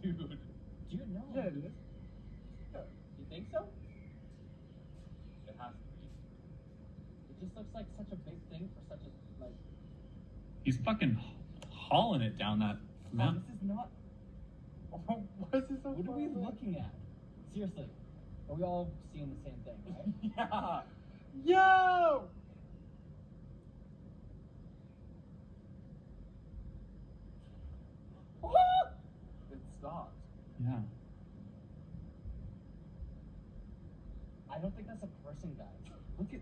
dude. Dude, no. Yeah, it is. Yeah. You think so? It has to be. It just looks like such a big thing for such a, like... He's fucking hauling it down that mountain. This is not... Oh, why is this so What are we looking at? Seriously. Are we all seeing the same thing, right? Yeah. Yo! It stopped. Yeah. I don't think that's a person, guys. Look at...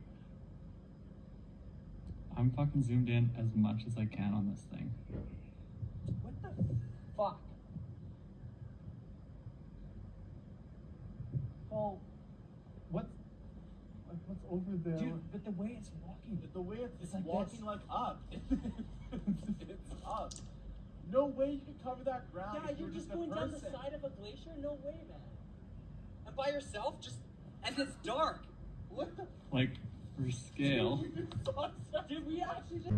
I'm fucking zoomed in as much as I can on this thing. What the fuck? Well, What's over there? dude, but the way it's walking... The way it's like walking this. like up. It's up. No way you can cover that ground. Yeah, if you're you're just a going down the person. side of a glacier? No way, man. And by yourself? Just... And it's dark. What the... Like, for scale. Dude, we actually just...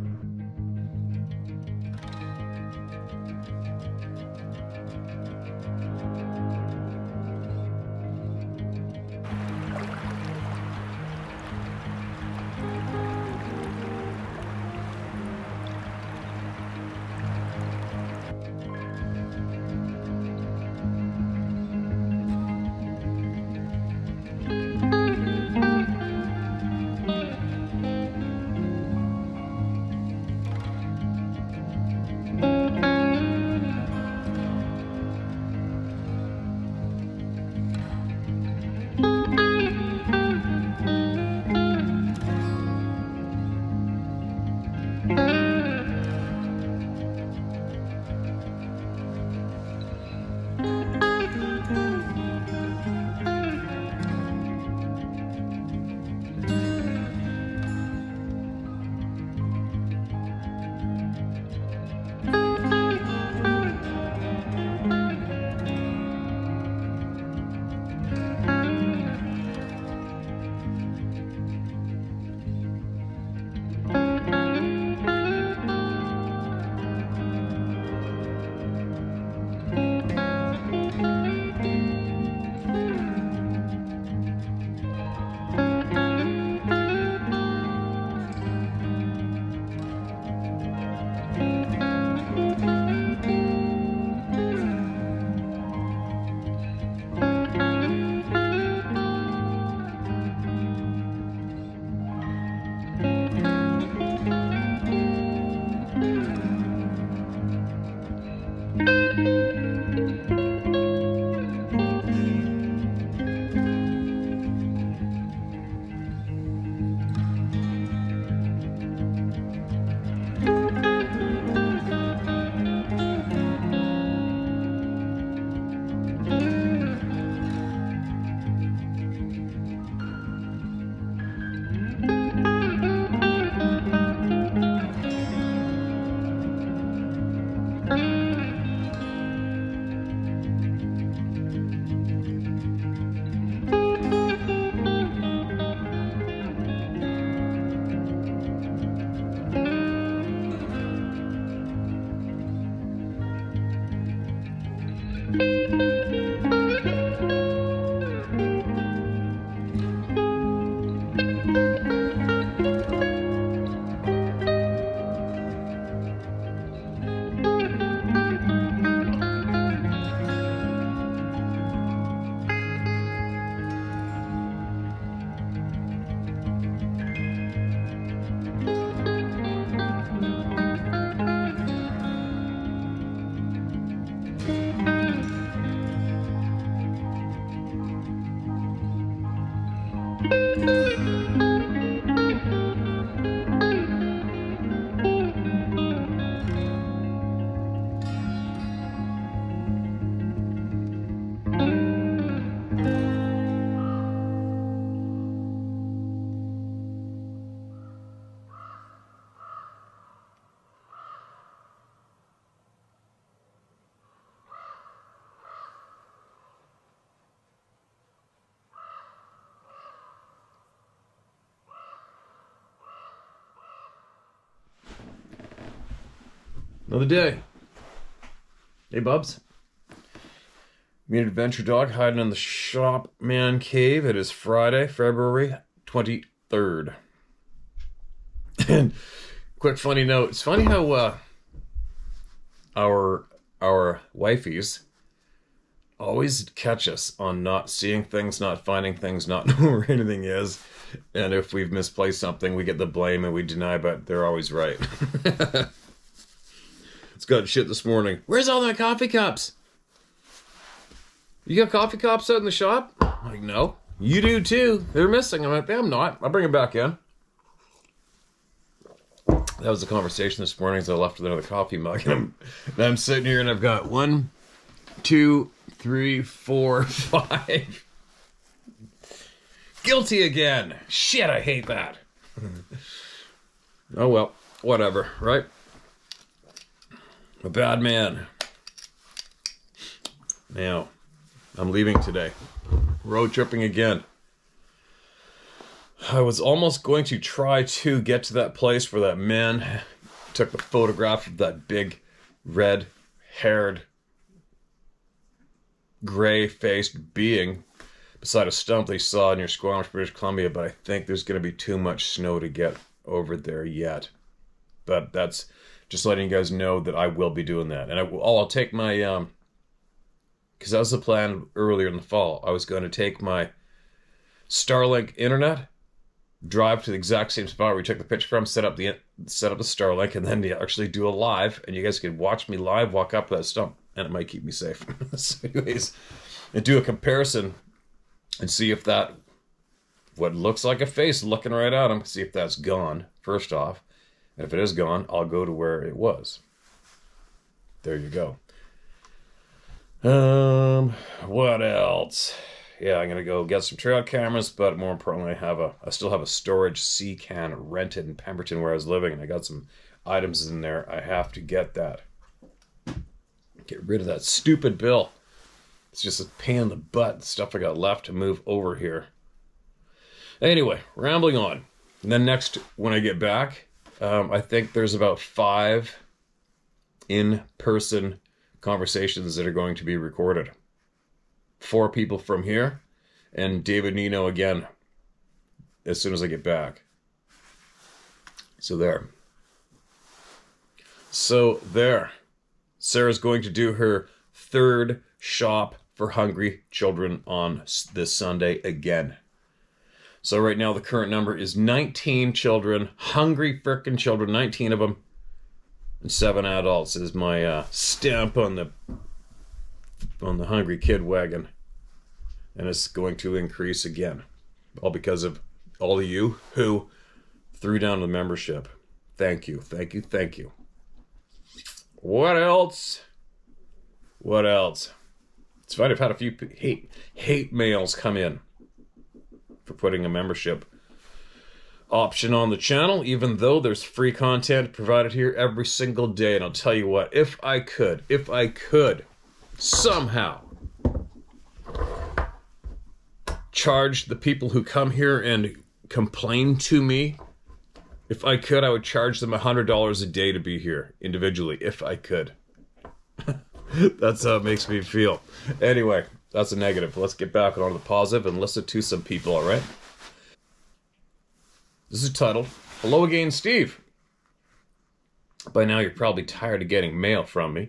Another day. Hey, Bubs. Me and Adventure Dog hiding in the shop man cave. It is Friday, February 23rd. And quick funny note. It's funny how our wifeys always catch us on not seeing things, not finding things, not knowing where anything is. And if we've misplaced something, we get the blame and we deny, but they're always right. It's got shit this morning. Where's all my coffee cups? You got coffee cups out in the shop? I'm like, no. You do too. They're missing. I'm like, I'm not. I'll bring them back in. That was the conversation this morning as I left with another coffee mug. And I'm sitting here and I've got 1, 2, 3, 4, 5. Guilty again. Shit, I hate that. Oh well, whatever, right? A bad man. Now, I'm leaving today. Road tripping again. I was almost going to try to get to that place where that man took the photograph of that big, red-haired, gray-faced being beside a stump they saw near Squamish, British Columbia, but I think there's going to be too much snow to get over there yet. But that's just letting you guys know that I will be doing that. And I'll take my, because that was the plan earlier in the fall. I was going to take my Starlink internet, drive to the exact same spot where we took the picture from, set up the Starlink, and then actually do a live, and you guys could watch me live walk up that stump, and it might keep me safe. So anyways, and do a comparison and see if that, what looks like a face looking right at him, see if that's gone, first off. And if it is gone, I'll go to where it was. There you go. What else? Yeah, I'm gonna go get some trail cameras, but more importantly, I still have a storage sea can rented in Pemberton where I was living, and I got some items in there. I have to get that. Get rid of that stupid bill. It's just a pain in the butt, the stuff I got left to move over here. Anyway, rambling on. And then next, when I get back, I think there's about 5 in-person conversations that are going to be recorded. 4 people from here, and David Nino again, as soon as I get back. So there. Sarah's going to do her 3rd shop for hungry children on this Sunday again. So right now the current number is 19 children, hungry frickin' children, 19 of them, and 7 adults is my stamp on the hungry kid wagon. And it's going to increase again. All because of all of you who threw down the membership. Thank you, thank you, thank you. What else? What else? It's funny, I've had a few hate mails come in for putting a membership option on the channel, even though there's free content provided here every single day. And I'll tell you what, if I could somehow charge the people who come here and complain to me, if I could, I would charge them $100 a day to be here individually, if I could. That's how it makes me feel. Anyway, that's a negative. Let's get back on the positive and listen to some people, all right? This is titled, Hello Again, Steve. By now you're probably tired of getting mail from me,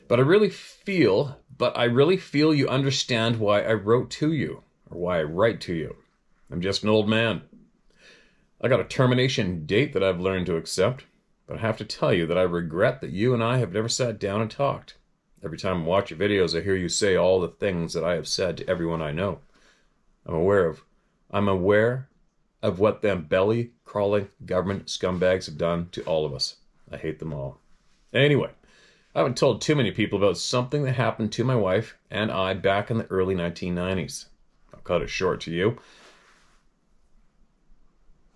but I really feel you understand why I wrote to you, or why I write to you. I'm just an old man. I got a termination date that I've learned to accept, but I have to tell you that I regret that you and I have never sat down and talked. Every time I watch your videos, I hear you say all the things that I have said to everyone I know. I'm aware of what them belly-crawling government scumbags have done to all of us. I hate them all. Anyway, I haven't told too many people about something that happened to my wife and I back in the early 1990s. I'll cut it short to you.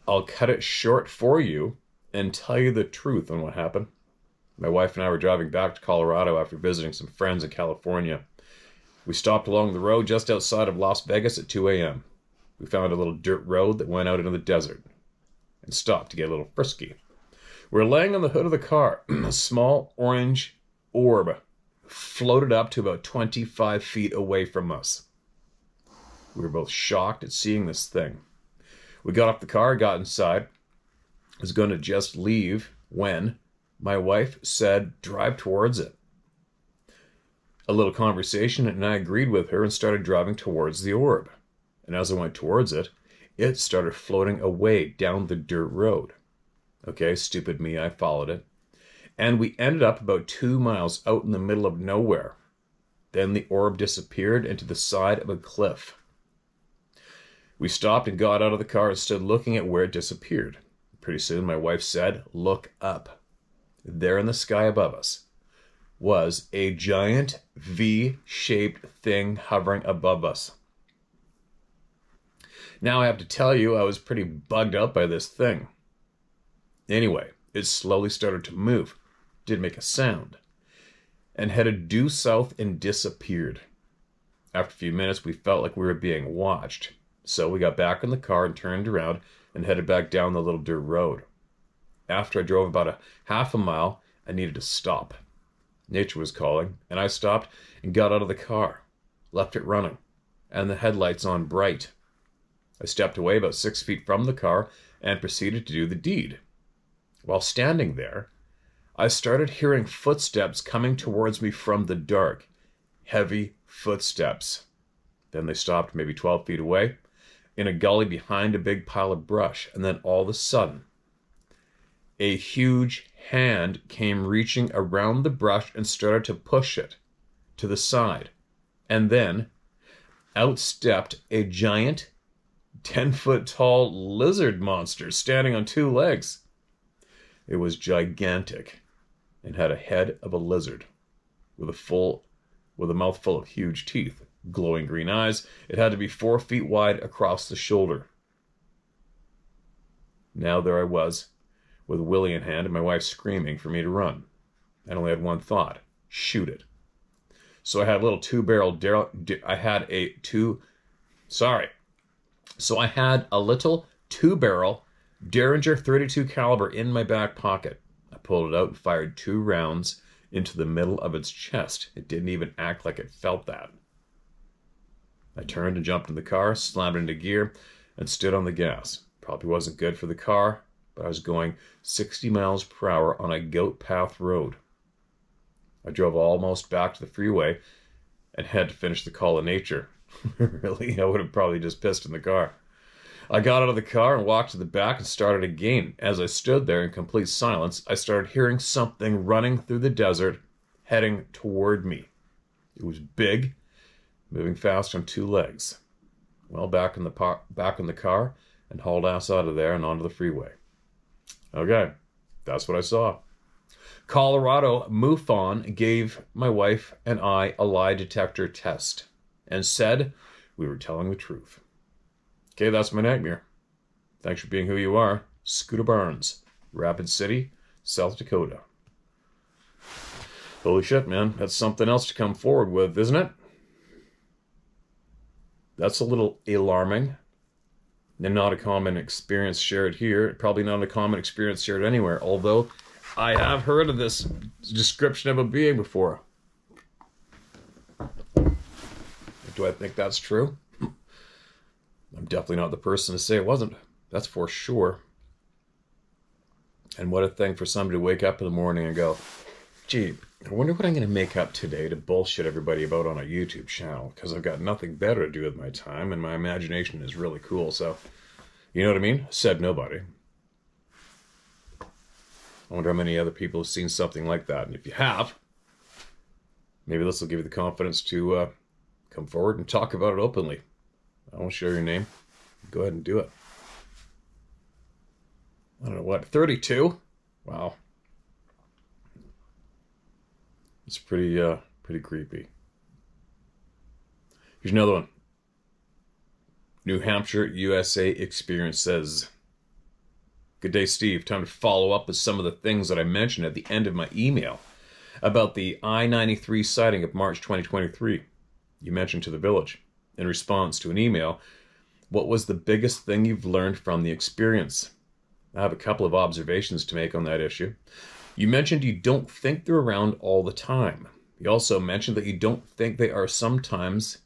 I'll cut it short for you and tell you the truth on what happened. My wife and I were driving back to Colorado after visiting some friends in California. We stopped along the road just outside of Las Vegas at 2 a.m. We found a little dirt road that went out into the desert and stopped to get a little frisky. We were laying on the hood of the car. A small orange orb floated up to about 25 feet away from us. We were both shocked at seeing this thing. We got off the car, got inside, was going to just leave when my wife said, drive towards it. A little conversation, and I agreed with her and started driving towards the orb. And as I went towards it, it started floating away down the dirt road. Okay, stupid me, I followed it. And we ended up about 2 miles out in the middle of nowhere. Then the orb disappeared into the side of a cliff. We stopped and got out of the car and stood looking at where it disappeared. Pretty soon my wife said, look up. There in the sky above us was a giant V-shaped thing hovering above us. Now I have to tell you, I was pretty bugged out by this thing. Anyway, it slowly started to move, did make a sound, and headed due south and disappeared. After a few minutes, we felt like we were being watched. So we got back in the car and turned around and headed back down the little dirt road. After I drove about a half a mile, I needed to stop. Nature was calling, and I stopped and got out of the car, left it running, and the headlights on bright. I stepped away about 6 feet from the car and proceeded to do the deed. While standing there, I started hearing footsteps coming towards me from the dark. Heavy footsteps. Then they stopped maybe 12 feet away, in a gully behind a big pile of brush, and then all of a sudden, a huge hand came reaching around the brush and started to push it to the side. And then out stepped a giant 10-foot-tall lizard monster standing on 2 legs. It was gigantic and had a head of a lizard with a mouth full of huge teeth, glowing green eyes. It had to be 4 feet wide across the shoulder. Now there I was, with Willie in hand and my wife screaming for me to run. I only had one thought: shoot it. So I had a little two-barrel Derringer .32 caliber in my back pocket. I pulled it out and fired 2 rounds into the middle of its chest. It didn't even act like it felt that. I turned and jumped in the car, slammed it into gear, and stood on the gas. Probably wasn't good for the car, but I was going 60 miles per hour on a goat path road. I drove almost back to the freeway and had to finish the call of nature. Really, I would have probably just pissed in the car. I got out of the car and walked to the back and started again. As I stood there in complete silence, I started hearing something running through the desert, heading toward me. It was big, moving fast on 2 legs. Well, back in the car, and hauled ass out of there and onto the freeway. Okay, that's what I saw. Colorado MUFON gave my wife and I a lie detector test and said we were telling the truth. Okay, that's my nightmare. Thanks for being who you are. Scooter Barnes, Rapid City, South Dakota. Holy shit, man. That's something else to come forward with, isn't it? That's a little alarming. And not a common experience shared here. Probably not a common experience shared anywhere. Although, I have heard of this description of a being before. Do I think that's true? I'm definitely not the person to say it wasn't. That's for sure. And what a thing for somebody to wake up in the morning and go, gee, I wonder what I'm going to make up today to bullshit everybody about on a YouTube channel, because I've got nothing better to do with my time, and my imagination is really cool, so, you know what I mean? Said nobody. I wonder how many other people have seen something like that, and if you have, maybe this will give you the confidence to come forward and talk about it openly. I won't share your name. Go ahead and do it. I don't know what, 32? Wow. It's pretty creepy. Here's another one. New Hampshire, USA experience says, good day, Steve. Time to follow up with some of the things that I mentioned at the end of my email about the I-93 sighting of March 2023. You mentioned to the village. In response to an email, what was the biggest thing you've learned from the experience? I have a couple of observations to make on that issue. You mentioned you don't think they're around all the time. You also mentioned that you don't think they are sometimes...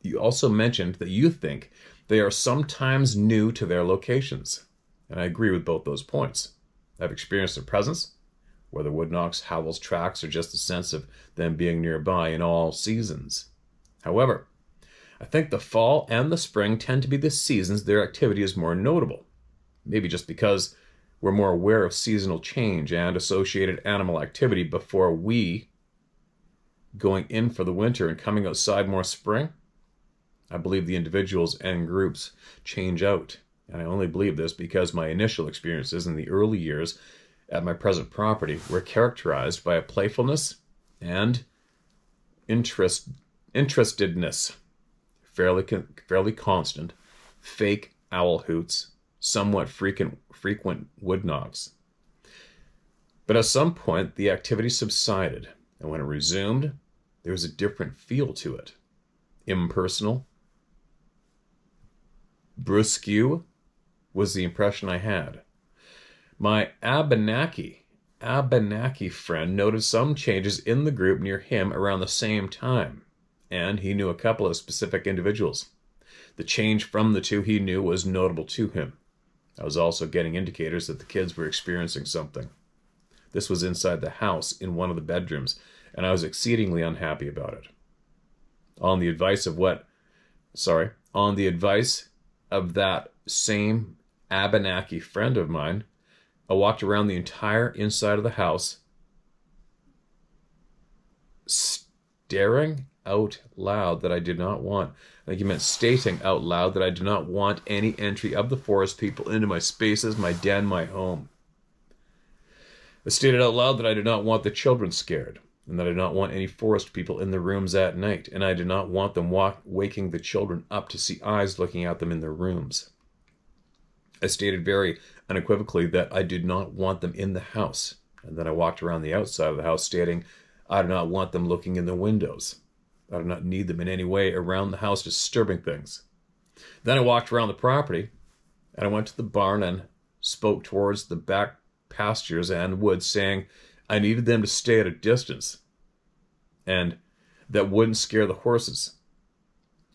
You also mentioned that you think they are sometimes new to their locations. And I agree with both those points. I've experienced their presence, whether wood knocks, howls, tracks, or just the sense of them being nearby in all seasons. However, I think the fall and the spring tend to be the seasons their activity is more notable. Maybe just because we're more aware of seasonal change and associated animal activity before we going in for the winter and coming outside more spring. I believe the individuals and groups change out. And I only believe this because my initial experiences in the early years at my present property were characterized by a playfulness and interestedness, fairly constant, fake owl hoots, somewhat frequent wood knocks. But at some point, the activity subsided, and when it resumed, there was a different feel to it. Impersonal, brusque was the impression I had. My Abenaki friend noted some changes in the group near him around the same time, and he knew a couple of specific individuals. The change from the two he knew was notable to him. I was also getting indicators that the kids were experiencing something. This was inside the house in one of the bedrooms, and I was exceedingly unhappy about it. On the advice of that same Abenaki friend of mine, I walked around the entire inside of the house, stating out loud that I did not want any entry of the forest people into my spaces, my den, my home. I stated out loud that I did not want the children scared, and that I did not want any forest people in the rooms at night, and I did not want them waking the children up to see eyes looking at them in their rooms. I stated very unequivocally that I did not want them in the house, and then I walked around the outside of the house stating I did not want them looking in the windows. I did not need them in any way around the house disturbing things. Then I walked around the property, and I went to the barn and spoke towards the back pastures and woods, saying I needed them to stay at a distance, and that wouldn't scare the horses.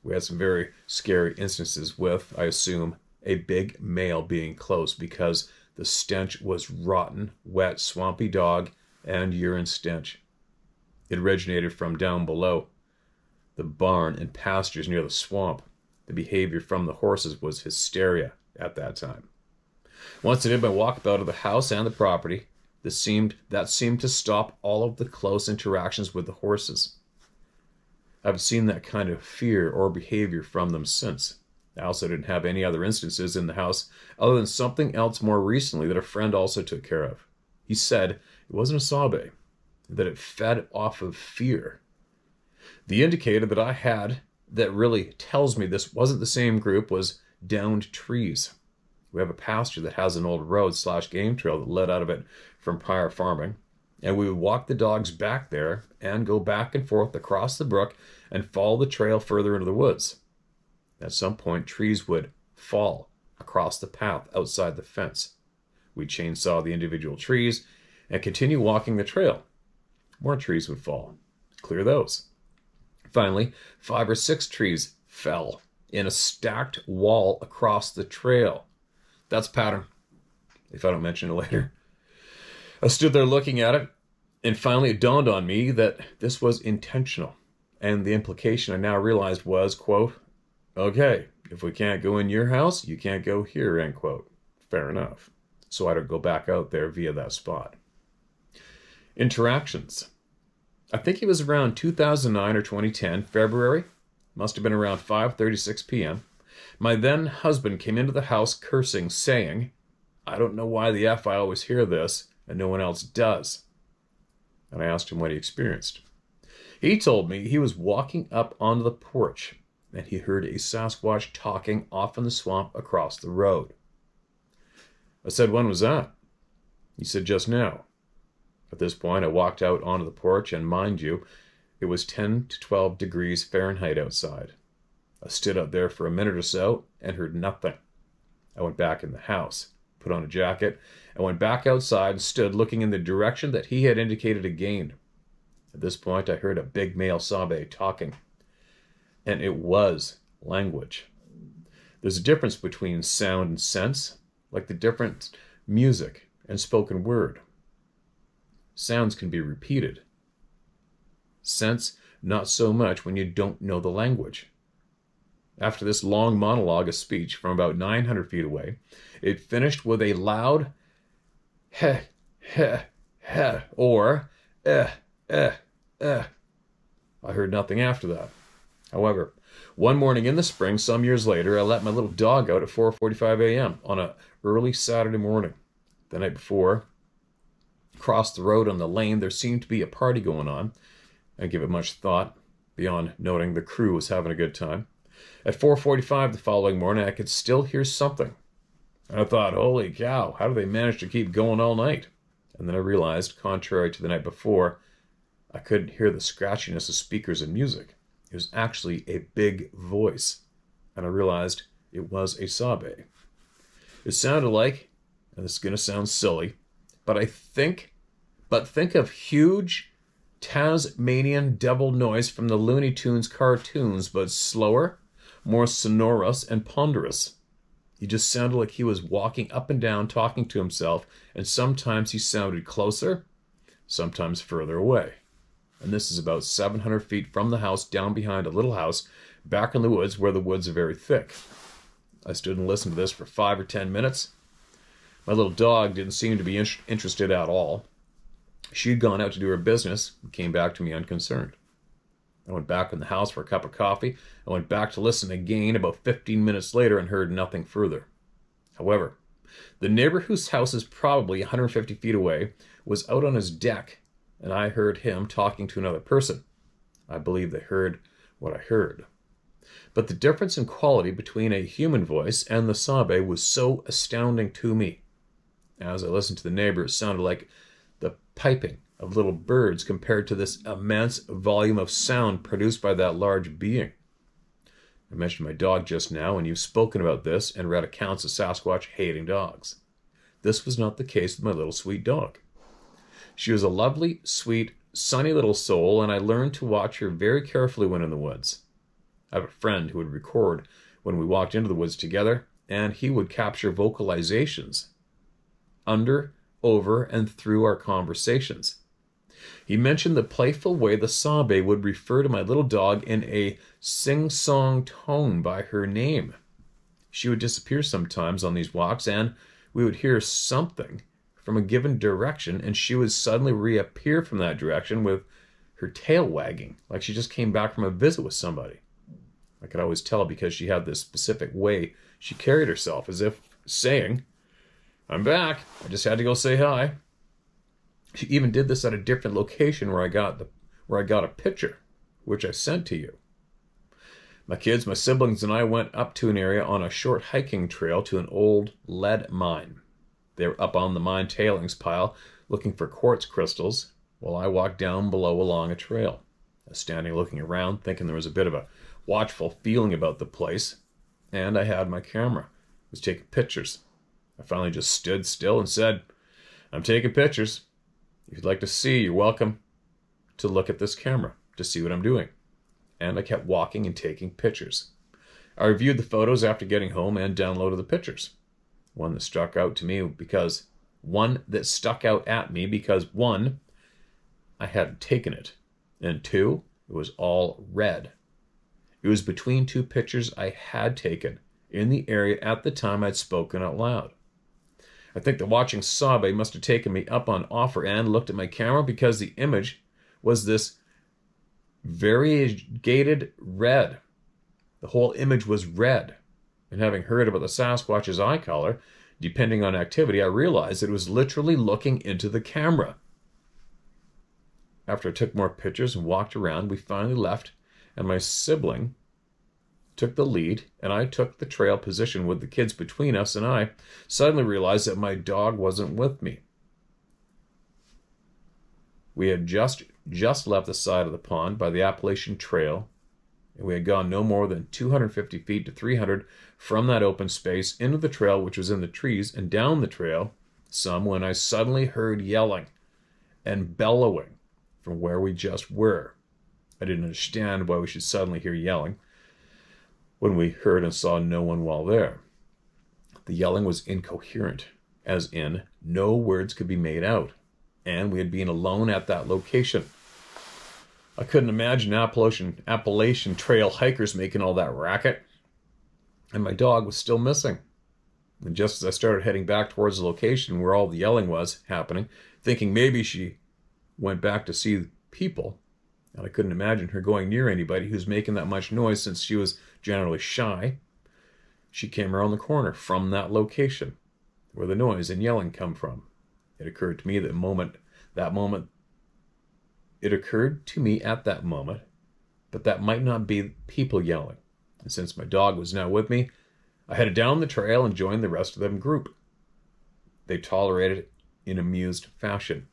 We had some very scary instances with, I assume, a big male being close because the stench was rotten, wet, swampy dog and urine stench. It originated from down below the barn and pastures near the swamp. The behavior from the horses was hysteria at that time. Once I did my walkabout of the house and the property, that seemed to stop all of the close interactions with the horses. I've seen that kind of fear or behavior from them since. I also didn't have any other instances in the house other than something else more recently that a friend also took care of. He said it wasn't a sabe, that it fed off of fear. The indicator that I had that really tells me this wasn't the same group was downed trees. We have a pasture that has an old road/game trail that led out of it from prior farming, and we would walk the dogs back there and go back and forth across the brook and follow the trail further into the woods. At some point, trees would fall across the path outside the fence. We'd chainsaw the individual trees and continue walking the trail. More trees would fall. Clear those. Finally, 5 or 6 trees fell in a stacked wall across the trail. That's pattern, if I don't mention it later. I stood there looking at it, and finally it dawned on me that this was intentional. And the implication I now realized was, quote, okay, if we can't go in your house, you can't go here, end quote. Fair enough. So I don't go back out there via that spot. Interactions. I think it was around 2009 or 2010, February. Must have been around 5:36 p.m. My then husband came into the house cursing, saying, I don't know why the F I always hear this, and no one else does. And I asked him what he experienced. He told me he was walking up onto the porch, and he heard a Sasquatch talking off in the swamp across the road. I said, when was that? He said, just now. At this point, I walked out onto the porch, and mind you, it was 10 to 12 degrees Fahrenheit outside. I stood out there for a minute or so and heard nothing. I went back in the house, put on a jacket, and went back outside and stood looking in the direction that he had indicated again. At this point, I heard a big male Sabe talking, and it was language. There's a difference between sound and sense, like the difference music and spoken word. Sounds can be repeated. Sense, not so much when you don't know the language. After this long monologue of speech from about 900 feet away, it finished with a loud heh, heh, heh, or eh, eh, eh. I heard nothing after that. However, one morning in the spring, some years later, I let my little dog out at 4:45 a.m. on an early Saturday morning. The night before, across the road on the lane, there seemed to be a party going on. I didn't give it much thought, beyond noting the crew was having a good time. At 4:45 the following morning, I could still hear something. And I thought, holy cow, how do they manage to keep going all night? And then I realized, contrary to the night before, I couldn't hear the scratchiness of speakers and music. It was actually a big voice. And I realized it was a Sabe. It sounded like, and this is going to sound silly, but think of huge Tasmanian devil noise from the Looney Tunes cartoons, but slower, more sonorous, and ponderous. He just sounded like he was walking up and down, talking to himself, and sometimes he sounded closer, sometimes further away. And this is about 700 feet from the house, down behind a little house, back in the woods where the woods are very thick. I stood and listened to this for 5 or 10 minutes. My little dog didn't seem to be interested at all. She'd gone out to do her business and came back to me unconcerned. I went back in the house for a cup of coffee. I went back to listen again about 15 minutes later and heard nothing further. However, the neighbor whose house is probably 150 feet away was out on his deck, and I heard him talking to another person. I believe they heard what I heard. But the difference in quality between a human voice and the Sabe was so astounding to me. As I listened to the neighbor, it sounded like the piping of little birds compared to this immense volume of sound produced by that large being. I mentioned my dog just now, and you've spoken about this and read accounts of Sasquatch hating dogs. This was not the case with my little sweet dog. She was a lovely, sweet, sunny little soul, and I learned to watch her very carefully when in the woods. I have a friend who would record when we walked into the woods together, and he would capture vocalizations under, over, and through our conversations. He mentioned the playful way the Sabe would refer to my little dog in a sing-song tone by her name. She would disappear sometimes on these walks, and we would hear something from a given direction, and she would suddenly reappear from that direction with her tail wagging, like she just came back from a visit with somebody. I could always tell because she had this specific way she carried herself, as if saying, "I'm back, I just had to go say hi." She even did this at a different location where I got a picture, which I sent to you. My kids, my siblings, and I went up to an area on a short hiking trail to an old lead mine. They were up on the mine tailings pile looking for quartz crystals, while I walked down below along a trail. I was standing looking around, thinking there was a bit of a watchful feeling about the place, and I had my camera. I was taking pictures. I finally just stood still and said, "I'm taking pictures. If you'd like to see, you're welcome to look at this camera to see what I'm doing." And I kept walking and taking pictures. I reviewed the photos after getting home and downloaded the pictures. One that stuck out at me because, one, I hadn't taken it, and two, it was all red. It was between two pictures I had taken in the area at the time I'd spoken out loud. I think the watching Sabe must have taken me up on offer and looked at my camera because the image was this variegated red. The whole image was red. And having heard about the Sasquatch's eye color, depending on activity, I realized it was literally looking into the camera. After I took more pictures and walked around, we finally left, and my sibling took the lead, and I took the trail position with the kids between us, and I suddenly realized that my dog wasn't with me. We had just left the side of the pond by the Appalachian Trail, and we had gone no more than 250 feet to 300 from that open space into the trail, which was in the trees, and down the trail some, when I suddenly heard yelling and bellowing from where we just were. I didn't understand why we should suddenly hear yelling when we heard and saw no one while there. The yelling was incoherent, as in, no words could be made out, and we had been alone at that location. I couldn't imagine Appalachian Trail hikers making all that racket, and my dog was still missing. And just as I started heading back towards the location where all the yelling was happening, thinking maybe she went back to see people, and I couldn't imagine her going near anybody who's making that much noise since she was generally shy, she came around the corner from that location where the noise and yelling come from. It occurred to me at that moment, but that might not be people yelling. And since my dog was now with me, I headed down the trail and joined the rest of them group. They tolerated it in amused fashion.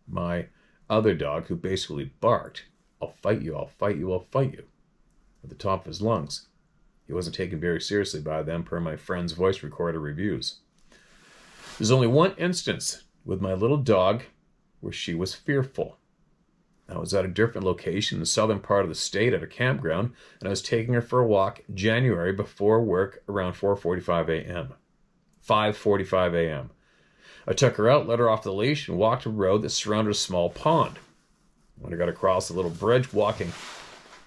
My other dog, who basically barked, "I'll fight you, I'll fight you, I'll fight you," at the top of his lungs. He wasn't taken very seriously by them, per my friend's voice recorder reviews. There's only one instance with my little dog where she was fearful. I was at a different location in the southern part of the state at a campground, and I was taking her for a walk January before work around 5:45 a.m. I took her out, let her off the leash, and walked a road that surrounded a small pond. When I got across the little bridge, walking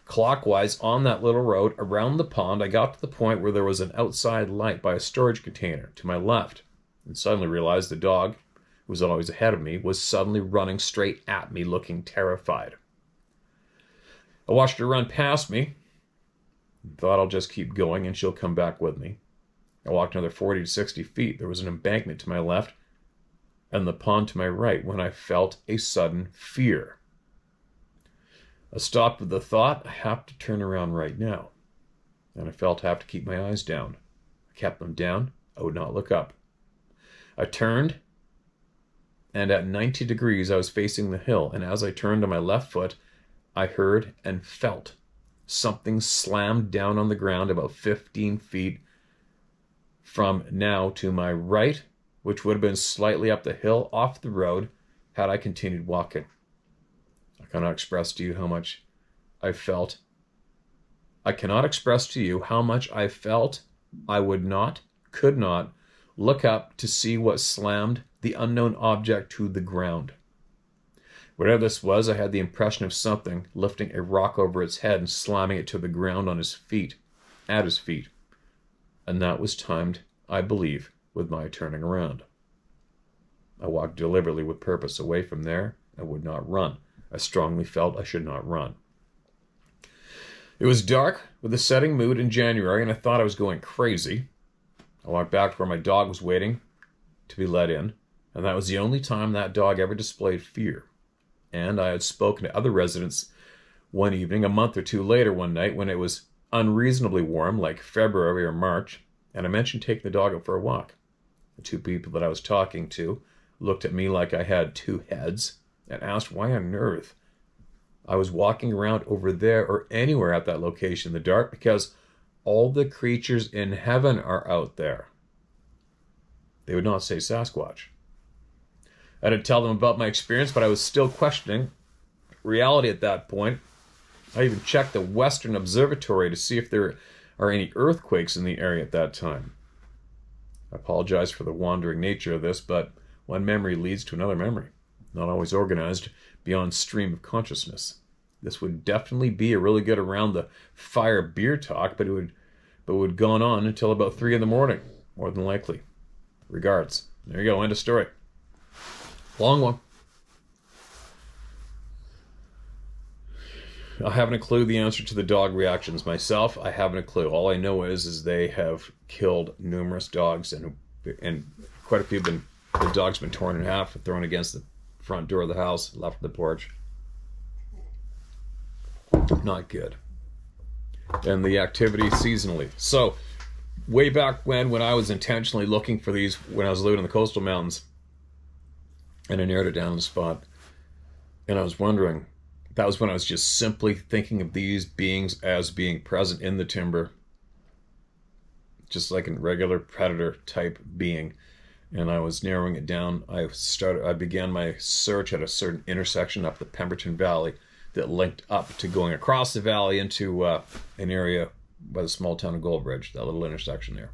clockwise on that little road around the pond, I got to the point where there was an outside light by a storage container to my left, and suddenly realized the dog, who was always ahead of me, was suddenly running straight at me, looking terrified. I watched her run past me, and thought I'll just keep going and she'll come back with me. I walked another 40 to 60 feet. There was an embankment to my left and the pond to my right when I felt a sudden fear. I stopped with the thought, I have to turn around right now. And I felt I have to keep my eyes down. I kept them down. I would not look up. I turned, and at 90 degrees I was facing the hill, and as I turned on my left foot, I heard and felt something slammed down on the ground about 15 feet from now to my right, which would have been slightly up the hill off the road had I continued walking. I cannot express to you how much I felt. I would not, could not, look up to see what slammed the unknown object to the ground. Whatever this was, I had the impression of something lifting a rock over its head and slamming it to the ground at his feet. And that was timed, I believe, with my turning around. I walked deliberately with purpose away from there and would not run. I strongly felt I should not run. It was dark with a setting mood in January, and I thought I was going crazy. I walked back to where my dog was waiting to be let in, and that was the only time that dog ever displayed fear. And I had spoken to other residents one evening, a month or two later one night, when it was unreasonably warm, like February or March, and I mentioned taking the dog out for a walk. The two people that I was talking to looked at me like I had two heads and asked why on earth I was walking around over there or anywhere at that location in the dark, because all the creatures in heaven are out there. They would not say Sasquatch. I didn't tell them about my experience, but I was still questioning reality at that point. I even checked the Western Observatory to see if there are any earthquakes in the area at that time. I apologize for the wandering nature of this, but one memory leads to another memory, not always organized beyond stream of consciousness. This would definitely be a really good around the fire beer talk, but it would gone on until about 3 a.m, more than likely. Regards. There you go, end of story. Long one. I haven't a clue the answer to the dog reactions myself. I haven't a clue. All I know is they have killed numerous dogs, and quite a few the dogs been torn in half, thrown against the front door of the house, left on the porch. Not good. And the activity seasonally. So, way back when I was intentionally looking for these, when I was living in the coastal mountains, and I narrowed it down to the spot, and I was wondering, that was when I was just simply thinking of these beings as being present in the timber, just like a regular predator type being. and I was narrowing it down. I began my search at a certain intersection up the Pemberton Valley that linked up to going across the valley into an area by the small town of Goldbridge, that little intersection there.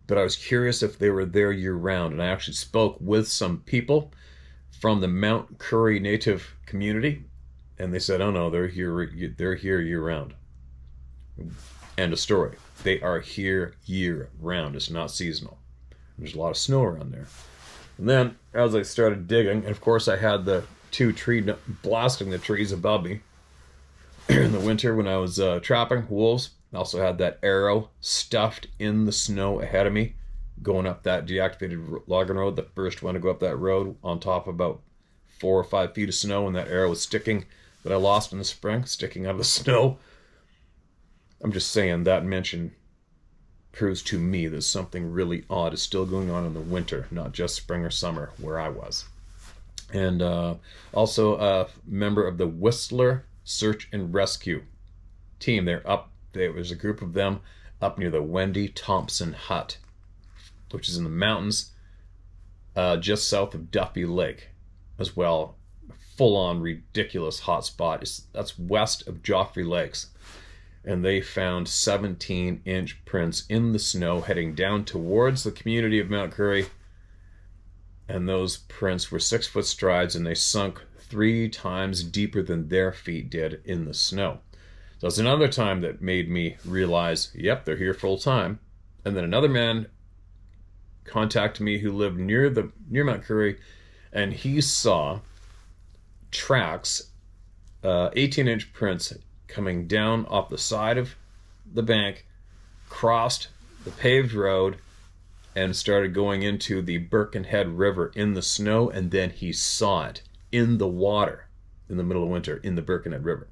But I was curious if they were there year-round, and I actually spoke with some people from the Mount Currie Native community, and they said, "Oh no, they're here year-round." End of story. They are here year-round. It's not seasonal. There's a lot of snow around there. And then, as I started digging, and of course I had the two blasting the trees above me in the winter when I was trapping wolves. I also had that arrow stuffed in the snow ahead of me, going up that deactivated logging road, the first one to go up that road, on top of about 4 or 5 feet of snow, and that arrow was sticking, that I lost in the spring, sticking out of the snow. I'm just saying that mention proves to me that something really odd is still going on in the winter, not just spring or summer where I was. And also a member of the Whistler Search and Rescue team. There's a group of them up near the Wendy Thompson Hut, which is in the mountains just south of Duffy Lake as well. Full-on ridiculous hot spot. That's west of Joffrey Lakes. And they found 17-inch prints in the snow heading down towards the community of Mount Currie. And those prints were 6-foot strides, and they sunk 3 times deeper than their feet did in the snow. So it's another time that made me realize, yep, they're here full time. And then another man contacted me who lived near Mount Currie, and he saw tracks, 18-inch prints coming down off the side of the bank, crossed the paved road, and started going into the Birkenhead River in the snow, and then he saw it in the water in the middle of winter in the Birkenhead River.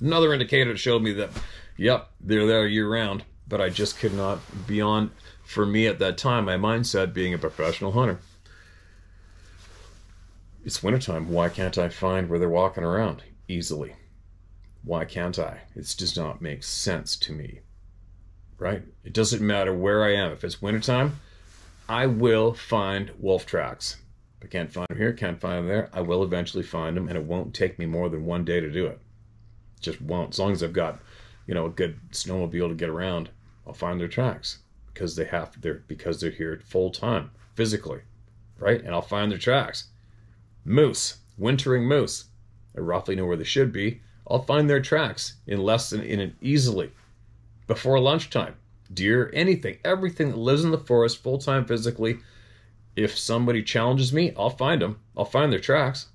Another indicator that showed me that, yep, they're there year-round, but I just could not, beyond, for me at that time, my mindset being a professional hunter. It's wintertime. Why can't I find where they're walking around easily? Why can't I? It does not make sense to me. Right? It doesn't matter where I am. If it's wintertime, I will find wolf tracks. If I can't find them here, can't find them there, I will eventually find them, and it won't take me more than 1 day to do it. It just won't. As long as I've got, a good snowmobile to get around, I'll find their tracks because they're here full time, physically, right? And I'll find their tracks. Moose, wintering moose. I roughly know where they should be. I'll find their tracks easily. Before lunchtime. Deer, anything, everything that lives in the forest full-time physically. If somebody challenges me, I'll find them. I'll find their tracks.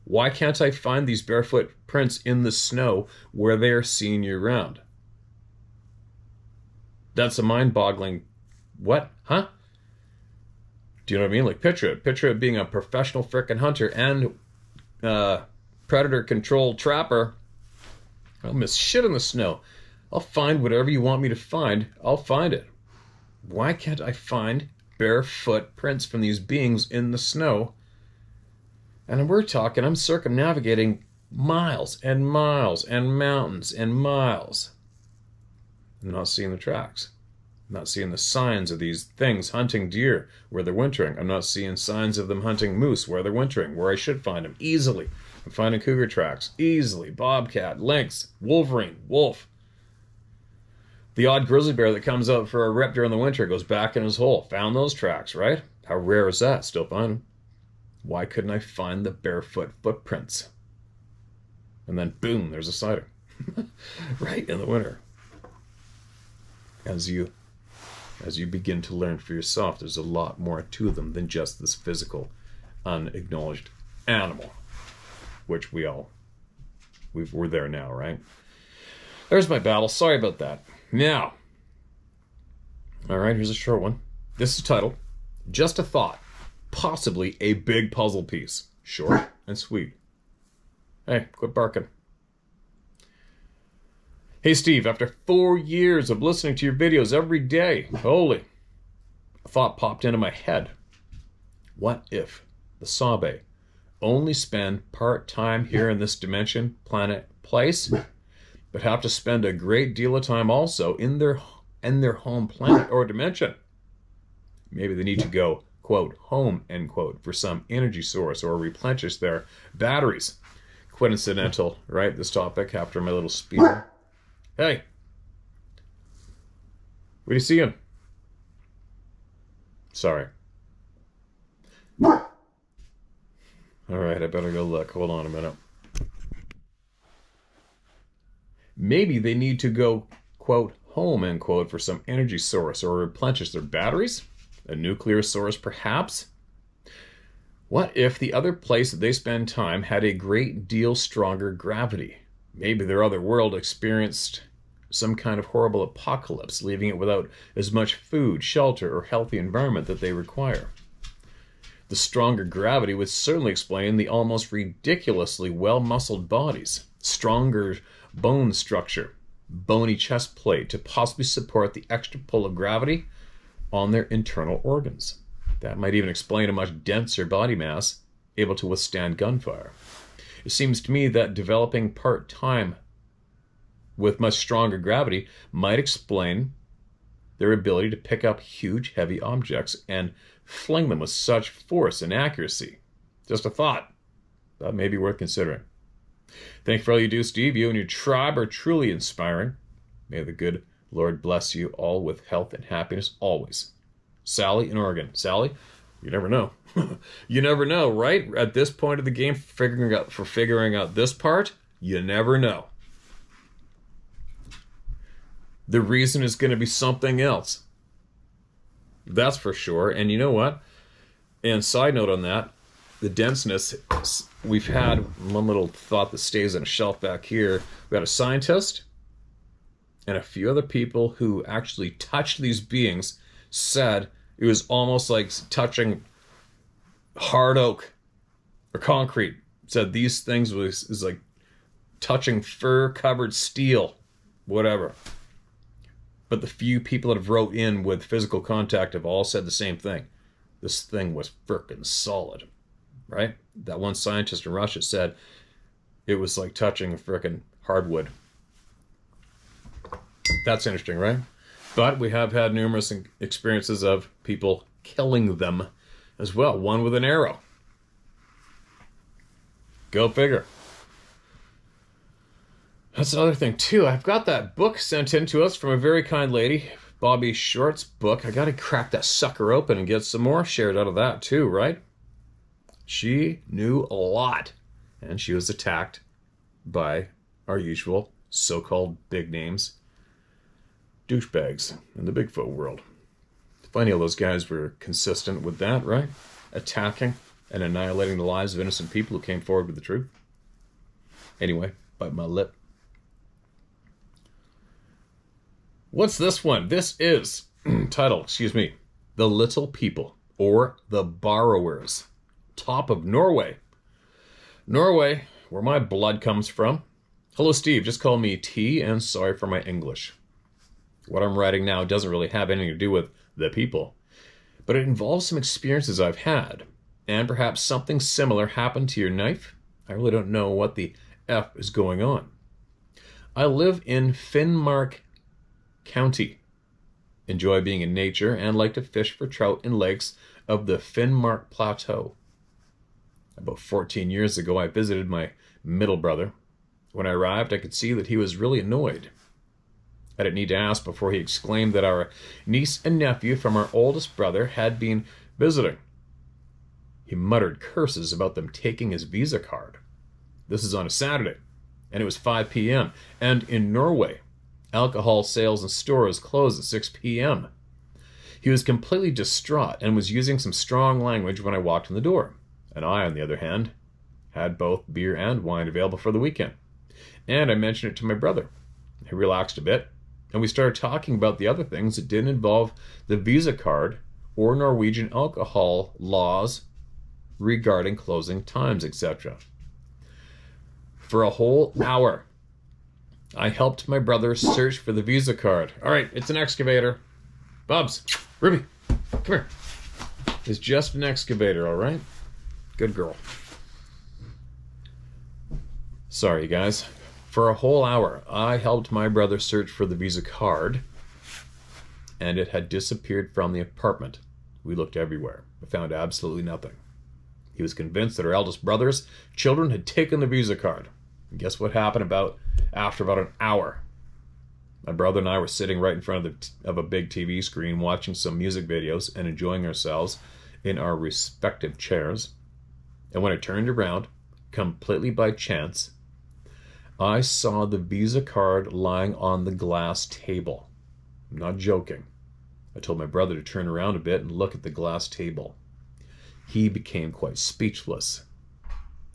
Why can't I find these barefoot prints in the snow where they are seen year-round? That's a mind-boggling... What? Huh? Do you know what I mean? Like, picture it. Picture it being a professional frickin' hunter and predator-controlled trapper. I'll miss shit in the snow. I'll find whatever you want me to find. I'll find it. Why can't I find barefoot prints from these beings in the snow? And I'm circumnavigating miles and miles and mountains and miles. I'm not seeing the tracks. I'm not seeing the signs of these things hunting deer where they're wintering. I'm not seeing signs of them hunting moose where they're wintering, where I should find them easily. I'm finding cougar tracks easily. Bobcat, lynx, wolverine, wolf. The odd grizzly bear that comes out for a rip during the winter goes back in his hole. Found those tracks, right? How rare is that? Still find them. Why couldn't I find the barefoot footprints? And then, boom, there's a sighting. Right in the winter. As you begin to learn for yourself, there's a lot more to them than just this physical, unacknowledged animal. Which we're there now, right? There's my battle. Sorry about that. Now, all right, here's a short one. This is titled, Just a Thought, Possibly a Big Puzzle Piece. Short and sweet. Hey, quit barking. Hey, Steve, after 4 years of listening to your videos every day, a thought popped into my head. What if the Sabe only spend part-time here in this dimension, planet, place, but have to spend a great deal of time also in their and their home planet or dimension. Maybe they need to go, quote, home, end quote, for some energy source or replenish their batteries. Quite incidental, right? This topic after my little speed. Hey. What are you seeing? Sorry. All right, I better go look. Hold on a minute. Maybe they need to go, quote, home, end quote, for some energy source or replenish their batteries? A nuclear source, perhaps? What if the other place that they spend time had a great deal stronger gravity? Maybe their other world experienced some kind of horrible apocalypse, leaving it without as much food, shelter, or healthy environment that they require. The stronger gravity would certainly explain the almost ridiculously well-muscled bodies, stronger bone structure, bony chest plate to possibly support the extra pull of gravity on their internal organs. That might even explain a much denser body mass able to withstand gunfire. It seems to me that developing part-time with much stronger gravity might explain their ability to pick up huge, heavy objects and fling them with such force and accuracy. Just a thought. That may be worth considering. Thank you for all you do, Steve. You and your tribe are truly inspiring. May the good Lord bless you all with health and happiness always. Sally in Oregon. Sally, you never know. You never know, right? At this point of the game, figuring out this part, you never know. The reason is going to be something else. That's for sure. And you know what? And side note on that, the denseness, we've had one little thought that stays on a shelf back here. We had a scientist and a few other people who actually touched these beings said it was almost like touching hard oak or concrete. Said these things is like touching fur-covered steel, whatever. But the few people that have wrote in with physical contact have all said the same thing. This thing was frickin' solid, right? That one scientist in Russia said it was like touching a frickin' hardwood. That's interesting, right? But we have had numerous experiences of people killing them as well. One with an arrow. Go figure. That's another thing, too. I've got that book sent in to us from a very kind lady, Bobby Short's book. I got to crack that sucker open and get some more shared out of that, too, right? She knew a lot, and she was attacked by our usual so-called big names, douchebags in the Bigfoot world. Funny how those guys were consistent with that, right? Attacking and annihilating the lives of innocent people who came forward with the truth. Anyway, bite my lip. What's this one? This is title, The Little People, or The Borrowers. Top of Norway. Norway, where my blood comes from. Hello, Steve. Just call me T, and sorry for my English. What I'm writing now doesn't really have anything to do with the people, but it involves some experiences I've had, and perhaps something similar happened to your knife. I really don't know what the F is going on. I live in Finnmark County. Enjoy being in nature and like to fish for trout in lakes of the Finnmark Plateau. About 14 years ago, I visited my middle brother. When I arrived, I could see that he was really annoyed. I didn't need to ask before he exclaimed that our niece and nephew from our oldest brother had been visiting. He muttered curses about them taking his Visa card. This is on a Saturday, and it was 5 p.m., and in Norway, alcohol sales and stores close at 6 p.m. He was completely distraught and was using some strong language when I walked in the door. And I, on the other hand, had both beer and wine available for the weekend. And I mentioned it to my brother. He relaxed a bit, and we started talking about the other things that didn't involve the Visa card or Norwegian alcohol laws regarding closing times, etc. For a whole hour, I helped my brother search for the Visa card. All right, it's an excavator. Bubs, Ruby, come here. It's just an excavator, all right? Good girl. Sorry, you guys. For a whole hour, I helped my brother search for the Visa card. and it had disappeared from the apartment. We looked everywhere, but found absolutely nothing. He was convinced that our eldest brother's children had taken the Visa card. And guess what happened after about an hour? My brother and I were sitting right in front of a big TV screen watching some music videos and enjoying ourselves in our respective chairs. And when I turned around, completely by chance, I saw the Visa card lying on the glass table. I'm not joking. I told my brother to turn around a bit and look at the glass table. He became quite speechless.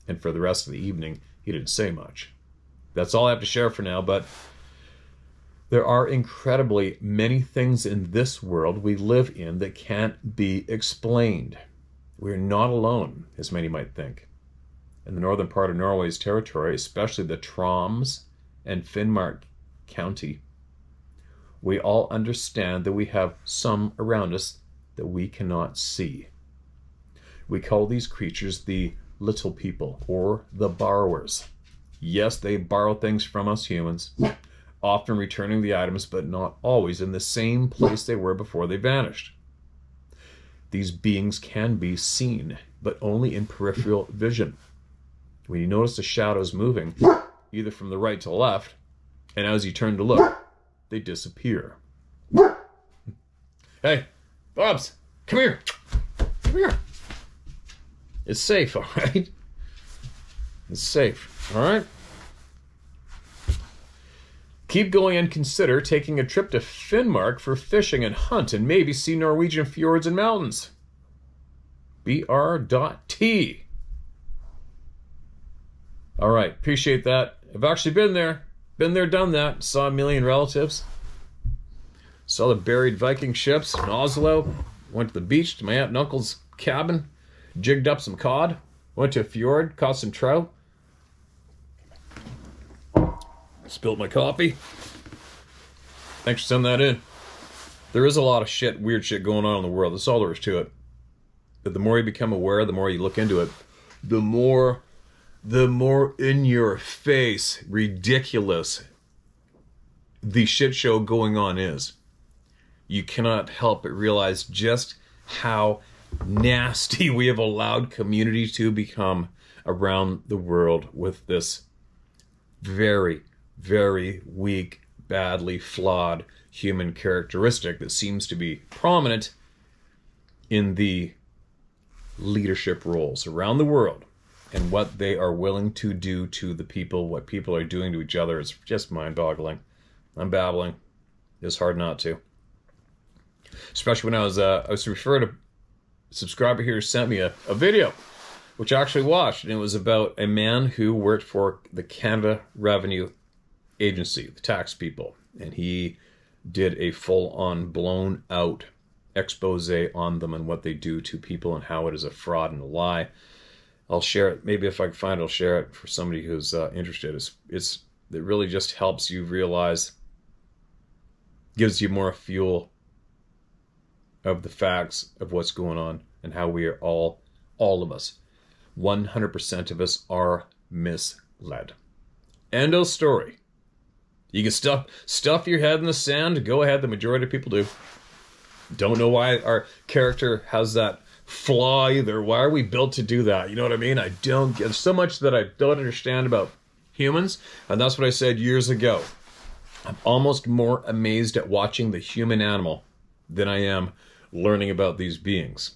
And for the rest of the evening, he didn't say much. That's all I have to share for now, but there are incredibly many things in this world we live in that can't be explained. We're not alone, as many might think. In the northern part of Norway's territory, especially the Troms and Finnmark County, we all understand that we have some around us that we cannot see. We call these creatures the little people, or the borrowers. Yes, they borrow things from us humans, often returning the items, but not always in the same place they were before they vanished. These beings can be seen, but only in peripheral vision. When you notice the shadows moving, either from the right to the left, and as you turn to look, they disappear. Hey, Bobs, come here. Come here. It's safe, all right? It's safe, all right? Keep going and consider taking a trip to Finnmark for fishing and hunt and maybe see Norwegian fjords and mountains. BR.T. All right, appreciate that. I've actually been there. Been there, done that. Saw a million relatives. Saw the buried Viking ships in Oslo. Went to the beach to my aunt and uncle's cabin. Jigged up some cod. Went to a fjord, caught some trout. Spilled my coffee. Thanks for sending that in. There is a lot of shit, weird shit going on in the world. That's all there is to it. But the more you become aware, the more you look into it, the more in your face ridiculous the shit show going on is. You cannot help but realize just how nasty we have allowed community to become around the world with this very, very weak, badly flawed human characteristic that seems to be prominent in the leadership roles around the world. And what they are willing to do to the people, what people are doing to each other is just mind-boggling. I'm babbling. It's hard not to. Especially when I was referred to. A subscriber here sent me a video, which I actually watched, and it was about a man who worked for the Canada Revenue Agency, the tax people, and he did a full-on, blown-out expose on them and what they do to people and how it is a fraud and a lie. I'll share it. Maybe if I can find it, I'll share it for somebody who's interested. It really just helps you realize, gives you more fuel of the facts of what's going on and how we are all of us, 100% of us are misled. End of story. You can stuff your head in the sand. Go ahead. The majority of people do. Don't know why our character has that flaw either. Why are we built to do that? You know what I mean? I don't get so much that I don't understand about humans, and that's what I said years ago. I'm almost more amazed at watching the human animal than I am learning about these beings.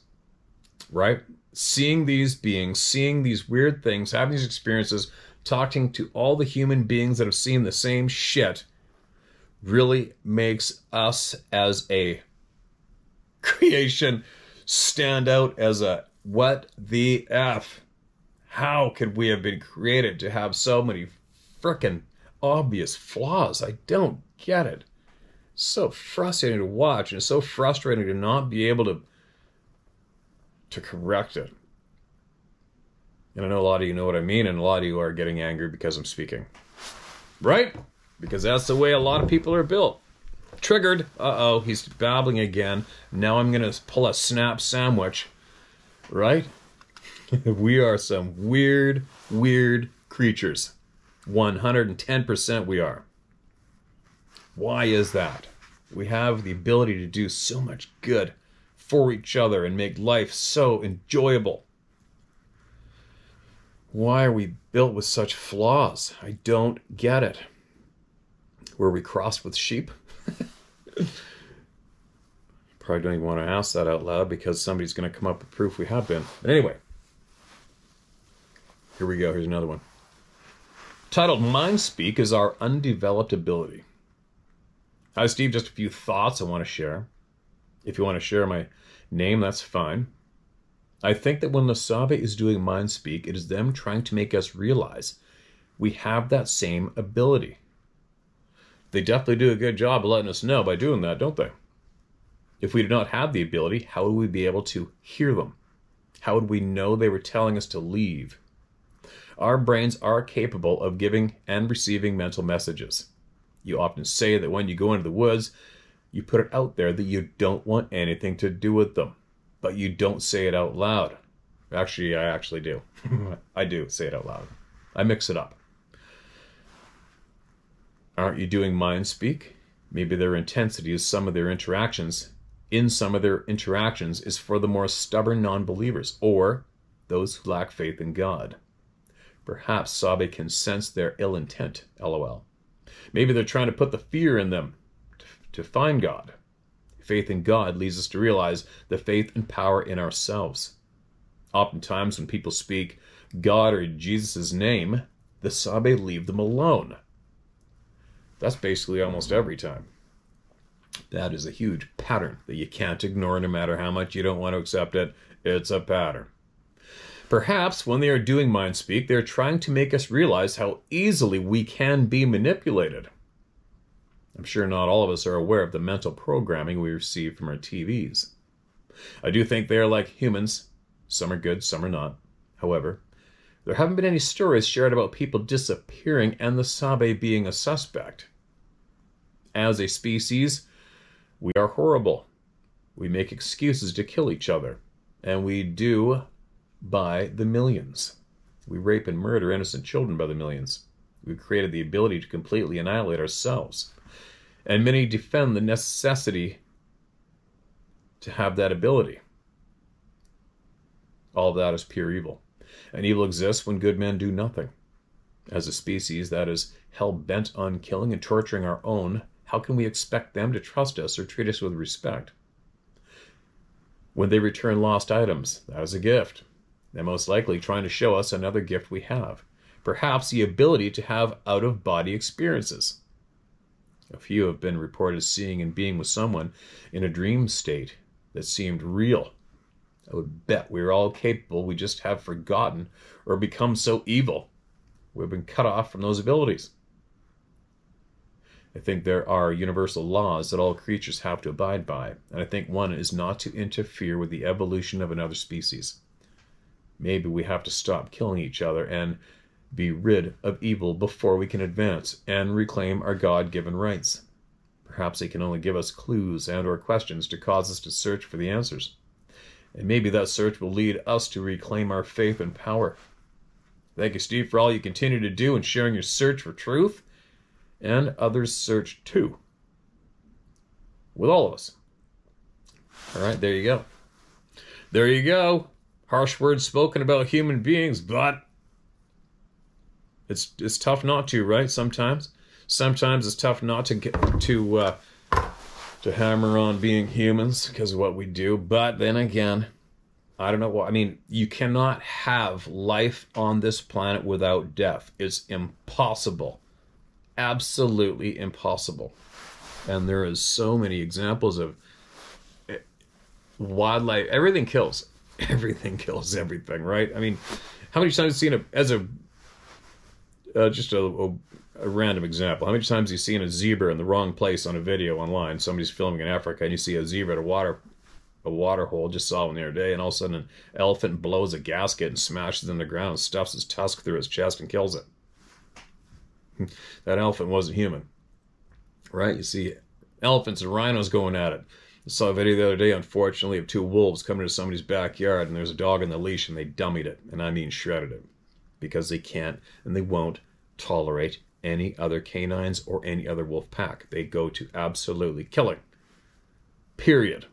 Right? Seeing these beings, seeing these weird things, having these experiences, talking to all the human beings that have seen the same shit really makes us as a creation stand out as a what the F? How could we have been created to have so many frickin' obvious flaws? I don't get it. It's so frustrating to watch, and it's so frustrating to not be able to correct it. And I know a lot of you know what I mean, and a lot of you are getting angry because I'm speaking. Right? Because that's the way a lot of people are built. Triggered. Uh-oh, he's babbling again. Now I'm going to pull a snap sandwich. Right? We are some weird, weird creatures. 110% we are. Why is that? We have the ability to do so much good for each other and make life so enjoyable. Why are we built with such flaws? I don't get it. Were we crossed with sheep? Probably don't even want to ask that out loud because somebody's going to come up with proof we have been. But anyway, here we go. Here's another one. Titled, Mind Speak is Our Undeveloped Ability. Hi, Steve. Just a few thoughts I want to share. If you want to share my name, that's fine. I think that when the Sabe is doing Mind Speak, it is them trying to make us realize we have that same ability. They definitely do a good job of letting us know by doing that, don't they? If we did not have the ability, how would we be able to hear them? How would we know they were telling us to leave? Our brains are capable of giving and receiving mental messages. You often say that when you go into the woods, you put it out there that you don't want anything to do with them, but you don't say it out loud. Actually, I actually do. I do say it out loud. I mix it up. Aren't you doing Mind Speak? Maybe their intensity is some of their interactions. In some of their interactions is for the more stubborn non-believers or those who lack faith in God. Perhaps Sabe can sense their ill intent, lol. Maybe they're trying to put the fear in them to find God. Faith in God leads us to realize the faith and power in ourselves. Oftentimes when people speak God or Jesus' name, the Sabe leave them alone. That's basically almost every time. That is a huge pattern that you can't ignore no matter how much you don't want to accept it. It's a pattern. Perhaps when they are doing Mind Speak, they're trying to make us realize how easily we can be manipulated. I'm sure not all of us are aware of the mental programming we receive from our TVs. I do think they are like humans. Some are good, some are not. However, there haven't been any stories shared about people disappearing and the Sabe being a suspect. As a species, we are horrible. We make excuses to kill each other. And we do by the millions. We rape and murder innocent children by the millions. We've created the ability to completely annihilate ourselves. And many defend the necessity to have that ability. All of that is pure evil. And evil exists when good men do nothing. As a species that is hell-bent on killing and torturing our own, how can we expect them to trust us or treat us with respect? When they return lost items, that is a gift. They're most likely trying to show us another gift we have. Perhaps the ability to have out-of-body experiences. A few have been reported seeing and being with someone in a dream state that seemed real. I would bet we're all capable, we just have forgotten or become so evil. We've been cut off from those abilities. I think there are universal laws that all creatures have to abide by, and I think one is not to interfere with the evolution of another species. Maybe we have to stop killing each other and be rid of evil before we can advance and reclaim our God-given rights. Perhaps they can only give us clues and or questions to cause us to search for the answers. And maybe that search will lead us to reclaim our faith and power. Thank you, Steve, for all you continue to do in sharing your search for truth, and others search too. With all of us. All right, there you go. There you go. Harsh words spoken about human beings, but it's tough not to, right? Sometimes it's tough not to get to hammer on being humans because of what we do. But then again, I don't know what I mean. You cannot have life on this planet without death. It's impossible, absolutely impossible. And there is so many examples of wildlife. Everything kills. Everything kills everything, right? I mean, how many times have you seen just a random example. How many times have you seen a zebra in the wrong place on a video online? Somebody's filming in Africa and you see a zebra at a water hole. Just saw one the other day, and all of a sudden an elephant blows a gasket and smashes it in the ground and stuffs his tusk through his chest and kills it. That elephant wasn't human, right? You see elephants and rhinos going at it. I saw a video the other day, unfortunately, of two wolves coming into somebody's backyard, and there's a dog on the leash, and they dummied it, and I mean shredded it, because they can't and they won't tolerate any other canines or any other wolf pack. They go to absolutely killing. Period.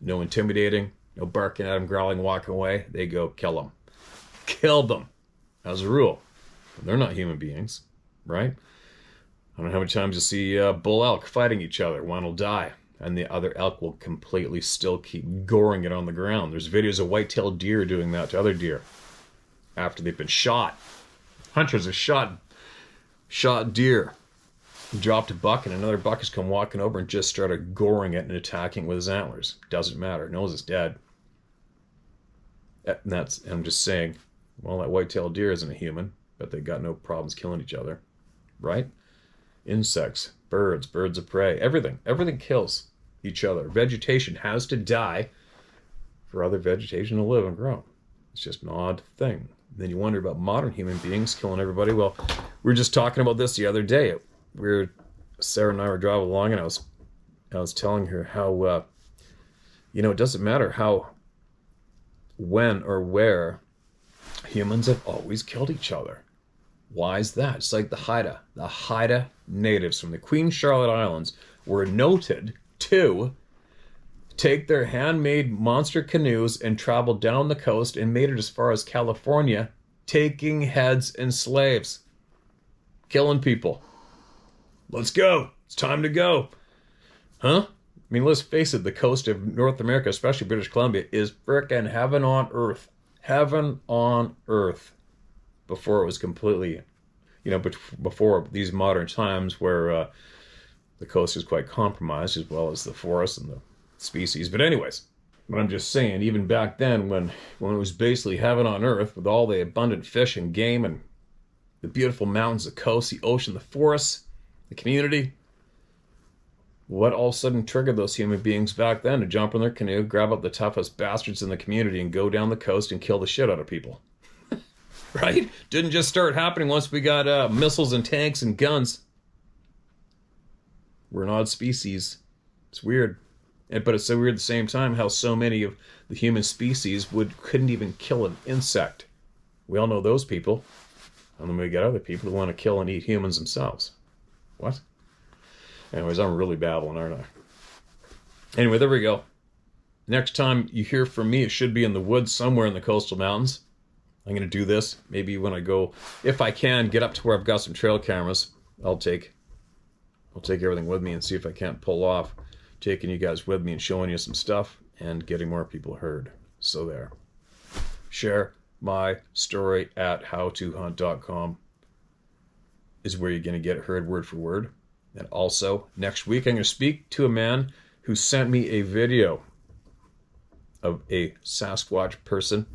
No intimidating, no barking at them, growling, walking away. They go kill them. Kill them. As a rule. They're not human beings, right? I don't know how many times you see bull elk fighting each other. One will die, and the other elk will completely still keep goring it on the ground. There's videos of white-tailed deer doing that to other deer after they've been shot. Hunters have shot deer, dropped a buck, and another buck has come walking over and just started goring it and attacking with his antlers. Doesn't matter. Knows it's dead. And I'm just saying, well, that white-tailed deer isn't a human, but they got no problems killing each other, right? Insects, birds of prey, everything kills each other. Vegetation has to die for other vegetation to live and grow. It's just an odd thing. Then you wonder about modern human beings killing everybody. Well, we were just talking about this the other day. Sarah and I were driving along, and I was telling her how it doesn't matter how, when, or where humans have always killed each other. Why is that? It's like the Haida natives from the Queen Charlotte Islands were noted to take their handmade monster canoes and travel down the coast and made it as far as California, taking heads and slaves, killing people. Let's go. It's time to go. Huh? I mean, let's face it, the coast of North America, especially British Columbia, is frickin' heaven on earth. Heaven on earth. Before it was completely, before these modern times where the coast is quite compromised, as well as the forests and the species. But anyways, but I'm just saying, even back then when it was basically heaven on earth with all the abundant fish and game and the beautiful mountains, the coast, the ocean, the forests, the community, what all of a sudden triggered those human beings back then to jump in their canoe, grab up the toughest bastards in the community, and go down the coast and kill the shit out of people? Right? Didn't just start happening once we got missiles and tanks and guns. We're an odd species. It's weird. But it's so weird at the same time how so many of the human species couldn't even kill an insect. We all know those people. And then we got other people who want to kill and eat humans themselves. What? Anyways, I'm really babbling, aren't I? Anyway, there we go. Next time you hear from me, it should be in the woods somewhere in the coastal mountains. I'm going to do this. Maybe when I go, if I can, get up to where I've got some trail cameras, I'll take everything with me and see if I can't pull off taking you guys with me and showing you some stuff and getting more people heard. So there. Share my story at howtohunt.com is where you're going to get it heard word for word. And also, next week I'm going to speak to a man who sent me a video of a Sasquatch person.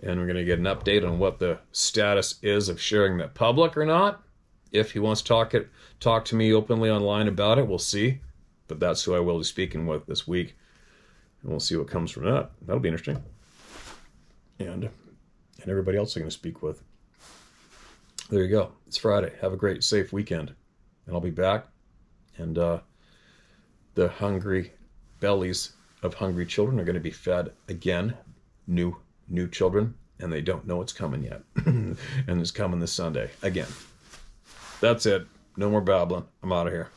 And we're going to get an update on what the status is of sharing that public or not. If he wants to talk to me openly online about it, we'll see. But that's who I will be speaking with this week. And we'll see what comes from that. That'll be interesting. And everybody else I'm going to speak with. There you go. It's Friday. Have a great, safe weekend. And I'll be back. And the hungry bellies of hungry children are going to be fed again. New children, and they don't know it's coming yet. And it's coming this Sunday again. That's it. No more babbling. I'm out of here.